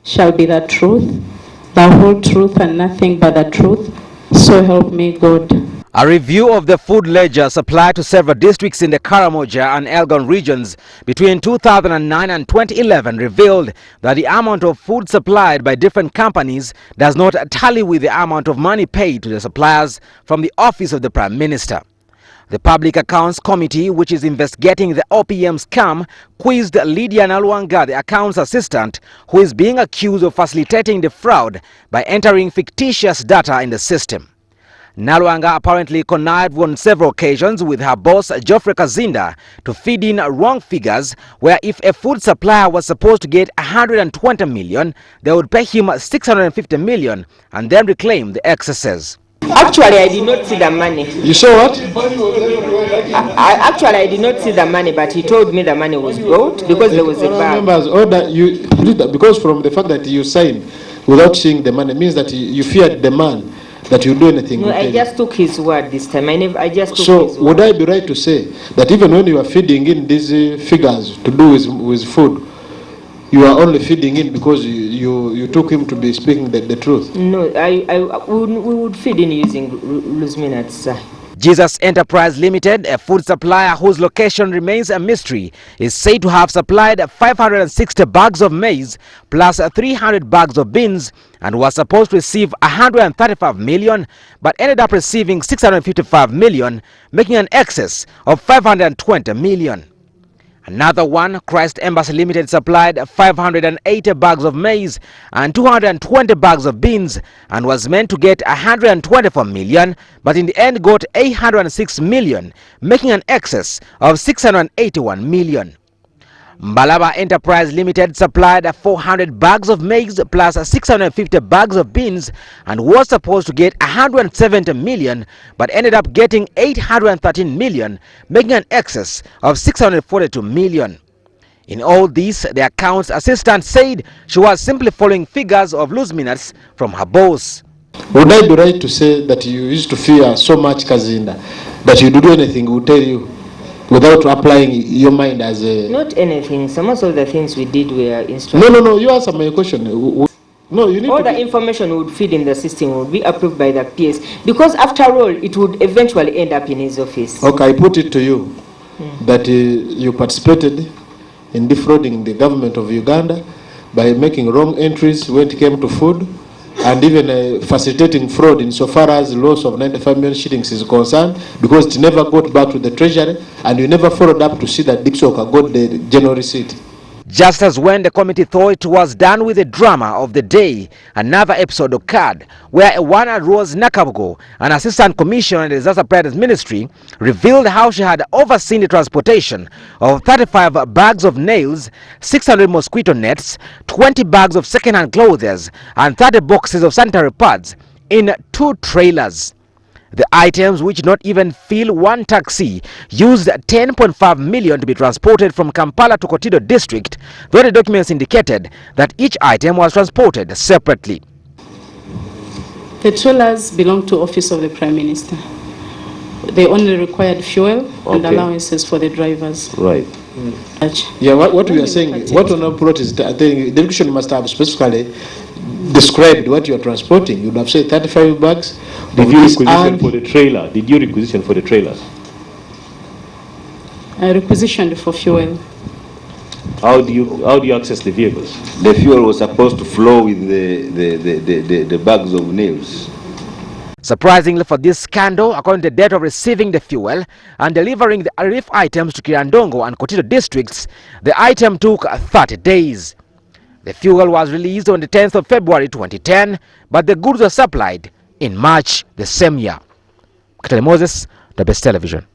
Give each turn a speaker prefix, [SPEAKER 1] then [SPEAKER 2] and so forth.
[SPEAKER 1] shall be the truth, the whole truth, and nothing but the truth. So help me God.
[SPEAKER 2] A review of the food ledger supplied to several districts in the Karamoja and Elgon regions between 2009 and 2011 revealed that the amount of food supplied by different companies does not tally with the amount of money paid to the suppliers from the Office of the Prime Minister. The Public Accounts Committee, which is investigating the OPM scam, quizzed Lydia Nalwanga, the accounts assistant, who is being accused of facilitating the fraud by entering fictitious data in the system. Nalwanga apparently connived on several occasions with her boss Geoffrey Kazinda to feed in wrong figures, where if a food supplier was supposed to get 120 million, they would pay him 650 million and then reclaim the excesses.
[SPEAKER 3] Actually, I did not see the money.
[SPEAKER 4] You saw what?
[SPEAKER 3] Actually, I did not see the money, but he told me the money was brought because there was a bag.
[SPEAKER 4] Members, because from the fact that you signed without seeing the money means that you feared the man that you do anything.
[SPEAKER 3] No, I just took his word this time. I just took
[SPEAKER 4] so
[SPEAKER 3] his word.
[SPEAKER 4] Would I be right to say that even when you are feeding in these figures to do with food, you are only feeding in because you took him to be speaking the truth?
[SPEAKER 3] No, we would feed in using loose minutes, sir.
[SPEAKER 2] Jesus Enterprise Limited, a food supplier whose location remains a mystery, is said to have supplied 560 bags of maize plus 300 bags of beans and was supposed to receive 135 million but ended up receiving 655 million, making an excess of 520 million. Another one, Christ Embassy Limited, supplied 580 bags of maize and 220 bags of beans and was meant to get 124 million, but in the end got 806 million, making an excess of 681 million. Mbalaba Enterprise Limited supplied 400 bags of maize plus 650 bags of beans and was supposed to get 170 million but ended up getting 813 million, making an excess of 642 million. In all this, the accounts assistant said she was simply following figures of loose minutes from her boss.
[SPEAKER 4] Would I be right to say that you used to fear so much Kazinda that you do anything he would tell you without applying your mind as a...
[SPEAKER 3] Not anything. Some of the things we did were instructed.
[SPEAKER 4] No, you answer my question. No, you need
[SPEAKER 3] all the information would feed in the system would be approved by the PS, because after all, it would eventually end up in his office.
[SPEAKER 4] Okay, I put it to you that you participated in defrauding the government of Uganda by making wrong entries when it came to food, and even facilitating fraud insofar as the loss of 95 million shillings is concerned, because it never got back to the treasury and you never followed up to see that Dixoka got the general receipt.
[SPEAKER 2] Just as when the committee thought it was done with the drama of the day, another episode occurred where Ewana Rose Nakabugo, an assistant commissioner in the Disaster Preparedness Ministry, revealed how she had overseen the transportation of 35 bags of nails, 600 mosquito nets, 20 bags of second-hand clothes, and 30 boxes of sanitary pads in 2 trailers. The items, which not even fill one taxi, used 10.5 million to be transported from Kampala to Kotido district, though the documents indicated that each item was transported separately.
[SPEAKER 1] The trailers belong to Office of the Prime Minister. They only required fuel and allowances for the drivers.
[SPEAKER 4] Right. Yeah, what we are saying, what on our plot is, the delegation must have specifically described what you are transporting. You would have said 35 bags.
[SPEAKER 5] Did you requisition for the trailer? Did you requisition for the trailers?
[SPEAKER 1] I requisitioned for fuel.
[SPEAKER 5] How do you access the vehicles?
[SPEAKER 6] The fuel was supposed to flow with the bags of nails.
[SPEAKER 2] Surprisingly for this scandal, according to the date of receiving the fuel and delivering the relief items to Kirandongo and Kotido districts, the item took 30 days. The fuel was released on the 10th of February 2010, but the goods were supplied in March the same year. Katale Moses, the Best Television.